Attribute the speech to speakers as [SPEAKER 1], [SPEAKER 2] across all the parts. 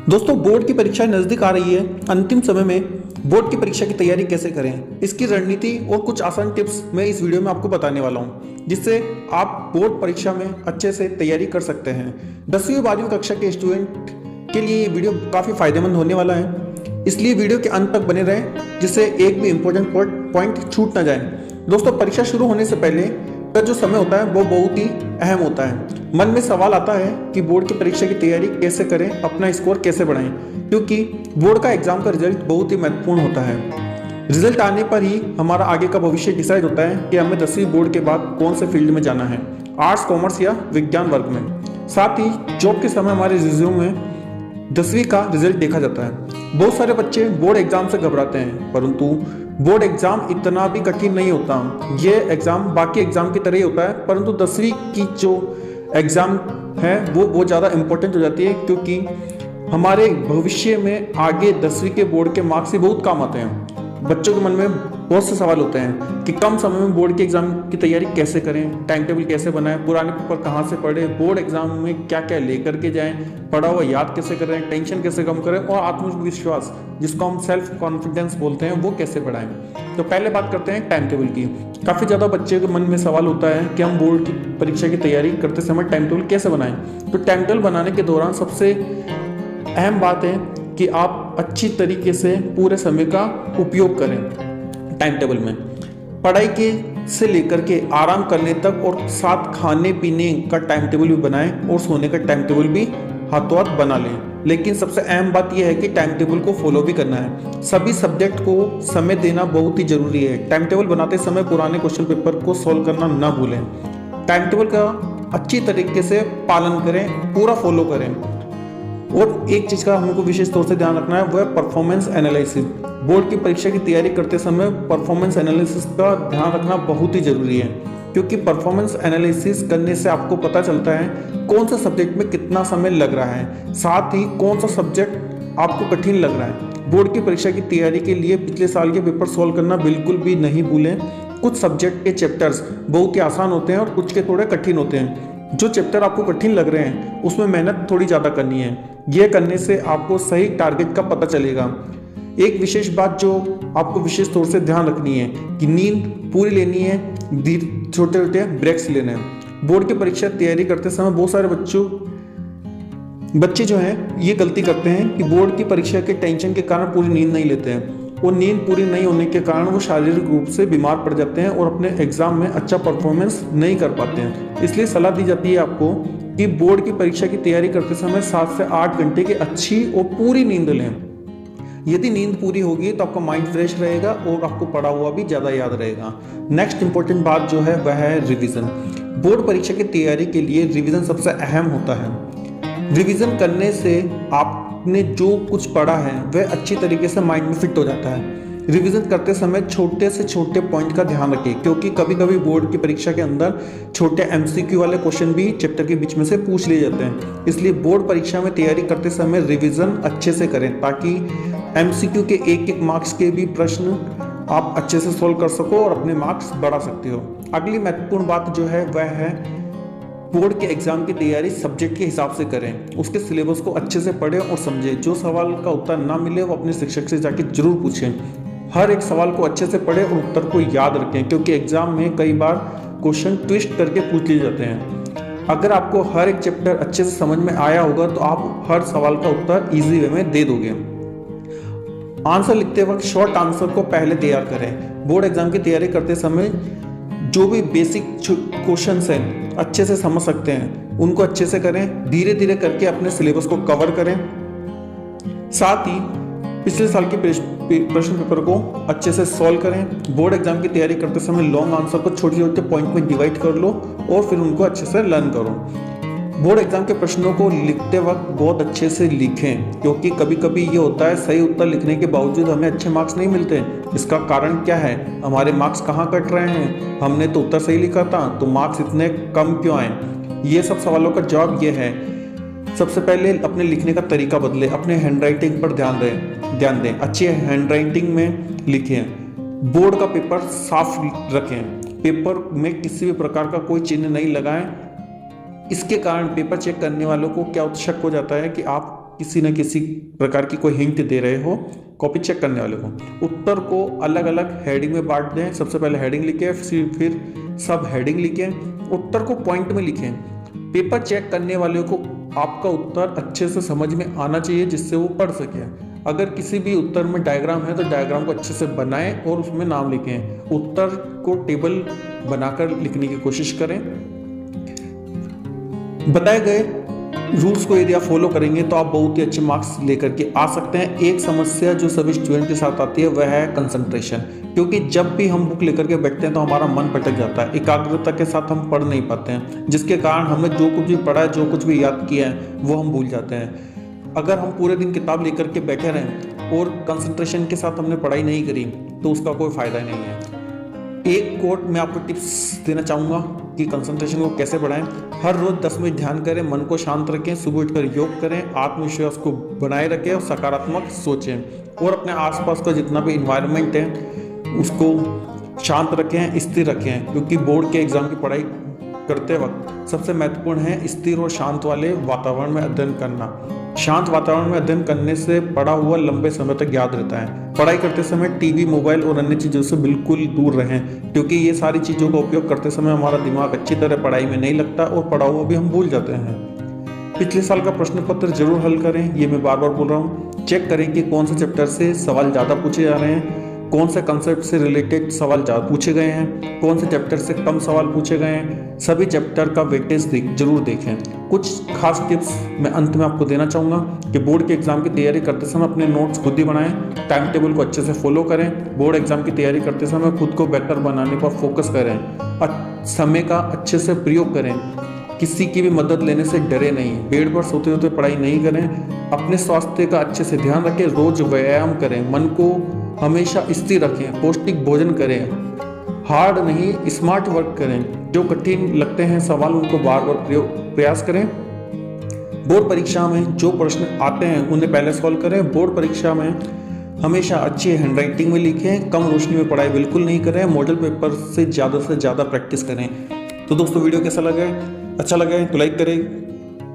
[SPEAKER 1] दोस्तों बोर्ड की परीक्षा नज़दीक आ रही है। अंतिम समय में बोर्ड की परीक्षा की तैयारी कैसे करें, इसकी रणनीति और कुछ आसान टिप्स मैं इस वीडियो में आपको बताने वाला हूं, जिससे आप बोर्ड परीक्षा में अच्छे से तैयारी कर सकते हैं। 10वीं और 12वीं कक्षा के स्टूडेंट के लिए ये वीडियो काफ़ी फायदेमंद होने वाला है, इसलिए वीडियो के अंत तक बने रहें, जिससे एक भी इंपॉर्टेंट पॉइंट छूट ना जाए। दोस्तों परीक्षा शुरू होने से पहले का जो समय होता है वो बहुत ही अहम होता है। मन में सवाल आता है कि बोर्ड की परीक्षा की तैयारी कैसे करें, अपना स्कोर कैसे बढ़ाएं, क्योंकि बोर्ड का एग्जाम का रिजल्ट बहुत ही महत्वपूर्ण होता है। रिजल्ट आने पर ही हमारा आगे का भविष्य डिसाइड होता है कि हमें 10वीं बोर्ड के बाद कौन से फील्ड में जाना है, आर्ट्स, कॉमर्स या विज्ञान वर्ग में। साथ ही जॉब के समय हमारे रिज्यूम में 10वीं का रिजल्ट देखा जाता है। बहुत सारे बच्चे बोर्ड एग्जाम से घबराते हैं, परंतु बोर्ड एग्जाम इतना भी कठिन नहीं होता। ये एग्जाम बाकी एग्जाम की तरह ही होता है, परंतु 10वीं की जो एग्जाम है वो बहुत ज़्यादा इंपॉर्टेंट हो जाती है, क्योंकि हमारे भविष्य में आगे 10वीं के बोर्ड के मार्क्स ही बहुत काम आते हैं। बच्चों के मन में बहुत से सवाल होते हैं कि कम समय में बोर्ड के एग्जाम की तैयारी कैसे करें, टाइम टेबल कैसे बनाएं, पुराने पेपर कहाँ से पढ़ें, बोर्ड एग्जाम में क्या क्या लेकर के जाएं, पढ़ा हुआ याद कैसे करें, टेंशन कैसे कम करें और आत्मविश्वास जिसको हम सेल्फ कॉन्फिडेंस बोलते हैं वो कैसे बढ़ाएं। तो पहले बात करते हैं टाइम टेबल की। काफ़ी ज़्यादा बच्चे के मन में सवाल होता है कि हम बोर्ड की परीक्षा की तैयारी करते समय टाइम टेबल कैसे बनाएं। तो टाइम टेबल बनाने के दौरान सबसे अहम बात है कि आप अच्छी तरीके से पूरे समय का उपयोग करें। टाइम टेबल में पढ़ाई के से लेकर के आराम करने तक और साथ खाने पीने का टाइम टेबल भी बनाएं और सोने का टाइम टेबल भी हाथों हाथ बना लें। लेकिन सबसे अहम बात यह है कि टाइम टेबल को फॉलो भी करना है। सभी सब्जेक्ट को समय देना बहुत ही जरूरी है। टाइम टेबल बनाते समय पुराने क्वेश्चन पेपर को सॉल्व करना ना भूलें। टाइम टेबल का अच्छी तरीके से पालन करें, पूरा फॉलो करें। और एक चीज़ का हमको विशेष तौर से ध्यान रखना है, वह परफॉर्मेंस एनालिसिस। बोर्ड की परीक्षा की तैयारी करते समय परफॉर्मेंस एनालिसिस का ध्यान रखना बहुत ही जरूरी है, क्योंकि परफॉर्मेंस एनालिसिस करने से आपको पता चलता है कौन सा सब्जेक्ट में कितना समय लग रहा है, साथ ही कौन सा सब्जेक्ट आपको कठिन लग रहा है। बोर्ड की परीक्षा की तैयारी के लिए पिछले साल के पेपर सॉल्व करना बिल्कुल भी नहीं भूलें। कुछ सब्जेक्ट के चैप्टर्स बहुत ही आसान होते हैं और कुछ के थोड़े कठिन होते हैं। जो चैप्टर आपको कठिन लग रहे हैं उसमें मेहनत थोड़ी ज़्यादा करनी है। यह करने से आपको सही टारगेट का पता चलेगा। एक विशेष बात जो आपको विशेष तौर से ध्यान रखनी है कि नींद पूरी लेनी है, छोटे छोटे ब्रेक्स लेने हैं। बोर्ड की परीक्षा तैयारी करते समय बहुत सारे बच्चे जो हैं ये गलती करते हैं कि बोर्ड की परीक्षा के टेंशन के कारण पूरी नींद नहीं लेते हैं, और नींद पूरी नहीं होने के कारण वो शारीरिक रूप से बीमार पड़ जाते हैं और अपने एग्जाम में अच्छा परफॉर्मेंस नहीं कर पाते हैं। इसलिए सलाह दी जाती है आपको कि बोर्ड की परीक्षा की तैयारी करते समय 7 से 8 घंटे की अच्छी और पूरी नींद लें। यदि नींद पूरी होगी तो आपका माइंड फ्रेश रहेगा और आपको पढ़ा हुआ भी ज़्यादा याद रहेगा। नेक्स्ट इंपॉर्टेंट बात जो है वह है रिवीजन। बोर्ड परीक्षा की तैयारी के लिए रिवीजन सबसे अहम होता है। रिवीजन करने से आपने जो कुछ पढ़ा है वह अच्छी तरीके से माइंड में फिट हो जाता है। रिवीजन करते समय छोटे से छोटे पॉइंट का ध्यान रखें, क्योंकि कभी कभी बोर्ड की परीक्षा के अंदर छोटे एमसीक्यू वाले क्वेश्चन भी चैप्टर के बीच में से पूछ लिए जाते हैं। इसलिए बोर्ड परीक्षा में तैयारी करते समय रिवीजन अच्छे से करें, ताकि एमसीक्यू के एक एक मार्क्स के भी प्रश्न आप अच्छे से सोल्व कर सको और अपने मार्क्स बढ़ा सकते हो। अगली महत्वपूर्ण बात जो है वह है बोर्ड के एग्जाम की तैयारी सब्जेक्ट के हिसाब से करें। उसके सिलेबस को अच्छे से पढ़ें और समझें। जो सवाल का उत्तर ना मिले वो अपने शिक्षक से जाके जरूर पूछें। हर एक सवाल को अच्छे से पढ़ें और उत्तर को याद रखें, क्योंकि एग्जाम में कई बार क्वेश्चन ट्विस्ट करके पूछ लिए जाते हैं। अगर आपको हर एक चैप्टर अच्छे से समझ में आया होगा तो आप हर सवाल का उत्तर ईजी वे में दे दोगे। आंसर लिखते वक्त शॉर्ट आंसर को पहले तैयार करें। बोर्ड एग्जाम की तैयारी करते समय जो भी बेसिक क्वेश्चंस हैं अच्छे से समझ सकते हैं उनको अच्छे से करें। धीरे धीरे करके अपने सिलेबस को कवर करें। साथ ही पिछले साल के प्रश्न पेपर को अच्छे से सॉल्व करें। बोर्ड एग्जाम की तैयारी करते समय लॉन्ग आंसर को छोटे छोटे पॉइंट में डिवाइड कर लो और फिर उनको अच्छे से लर्न करो। बोर्ड एग्जाम के प्रश्नों को लिखते वक्त बहुत अच्छे से लिखें, क्योंकि कभी कभी ये होता है सही उत्तर लिखने के बावजूद हमें अच्छे मार्क्स नहीं मिलते। इसका कारण क्या है, हमारे मार्क्स कहाँ कट रहे हैं, हमने तो उत्तर सही लिखा था तो मार्क्स इतने कम क्यों आए। ये सब सवालों का जवाब ये है, सबसे पहले अपने लिखने का तरीका बदलें, अपने हैंडराइटिंग पर ध्यान दें, अच्छी हैंडराइटिंग में लिखें। बोर्ड का पेपर साफ रखें, पेपर में किसी भी प्रकार का कोई चिन्ह नहीं लगाएं। इसके कारण पेपर चेक करने वालों को क्या शक हो जाता है कि आप किसी न किसी प्रकार की कोई हिंट दे रहे हो कॉपी चेक करने वाले को। उत्तर को अलग अलग हेडिंग में बांट दें। सबसे पहले हेडिंग लिखें, फिर सब हेडिंग लिखें, उत्तर को पॉइंट में लिखें। पेपर चेक करने वाले को आपका उत्तर अच्छे से समझ में आना चाहिए जिससे वो पढ़ सके। अगर किसी भी उत्तर में डायग्राम है तो डायग्राम को अच्छे से बनाएं और उसमें नाम लिखें। उत्तर को टेबल बनाकर लिखने की कोशिश करें। बताए गए रूल्स को यदि आप फॉलो करेंगे तो आप बहुत ही अच्छे मार्क्स लेकर के आ सकते हैं। एक समस्या जो सभी स्टूडेंट के साथ आती है वह है कंसंट्रेशन, क्योंकि जब भी हम बुक लेकर के बैठते हैं तो हमारा मन भटक जाता है, एकाग्रता के साथ हम पढ़ नहीं पाते हैं, जिसके कारण हमने जो कुछ भी पढ़ा है, जो कुछ भी याद किया है वो हम भूल जाते हैं। अगर हम पूरे दिन किताब लेकर के बैठे रहें और कंसंट्रेशन के साथ हमने पढ़ाई नहीं करी तो उसका कोई फायदा नहीं है। एक कोट मैं आपको टिप्स देना चाहूँगा कि कंसंट्रेशन को कैसे बढ़ाएं। हर रोज 10 मिनट ध्यान करें, मन को शांत रखें, सुबह उठकर योग करें, आत्मविश्वास को बनाए रखें और सकारात्मक सोचें और अपने आसपास का जितना भी इन्वायरमेंट है उसको शांत रखें, स्थिर रखें, क्योंकि बोर्ड के एग्जाम की पढ़ाई करते वक्त सबसे महत्वपूर्ण है स्थिर और शांत वाले वातावरण में अध्ययन करना। शांत वातावरण में अध्ययन करने से पढ़ा हुआ लंबे समय तक याद रहता है। पढ़ाई करते समय टीवी, मोबाइल और अन्य चीज़ों से बिल्कुल दूर रहें, क्योंकि ये सारी चीज़ों का उपयोग करते समय हमारा दिमाग अच्छी तरह पढ़ाई में नहीं लगता और पढ़ा हुआ भी हम भूल जाते हैं। पिछले साल का प्रश्न पत्र जरूर हल करें, ये मैं बार बार बोल रहा हूँ। चेक करें कि कौन से चैप्टर से सवाल ज़्यादा पूछे जा रहे हैं, कौन से कंसेप्ट से रिलेटेड सवाल ज़्यादा पूछे गए हैं, कौन से चैप्टर से कम सवाल पूछे गए हैं। सभी चैप्टर का वेटेज जरूर देखें। कुछ खास टिप्स मैं अंत में आपको देना चाहूँगा कि बोर्ड के एग्जाम की तैयारी करते समय अपने नोट्स खुद ही बनाएं, टाइम टेबल को अच्छे से फॉलो करें, बोर्ड एग्जाम की तैयारी करते समय खुद को बेहतर बनाने पर फोकस करें, समय का अच्छे से प्रयोग करें, किसी की भी मदद लेने से डरे नहीं, बेड पर सोते होते पढ़ाई नहीं करें, अपने स्वास्थ्य का अच्छे से ध्यान रखें, रोज व्यायाम करें, मन को हमेशा स्थिर रखें, पौष्टिक भोजन करें, हार्ड नहीं स्मार्ट वर्क करें, जो कठिन लगते हैं सवाल उनको बार बार प्रयास करें। बोर्ड परीक्षा में जो प्रश्न आते हैं उन्हें पहले सॉल्व करें। बोर्ड परीक्षा में हमेशा अच्छी हैंडराइटिंग में लिखें, कम रोशनी में पढ़ाई बिल्कुल नहीं करें, मॉडल पेपर से ज़्यादा प्रैक्टिस करें। तो दोस्तों वीडियो कैसा लगा? अच्छा लगे तो लाइक करें,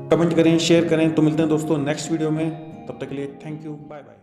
[SPEAKER 1] कमेंट करें, शेयर करें। तो मिलते हैं दोस्तों नेक्स्ट वीडियो में, तब तक के लिए थैंक यू, बाय बाय।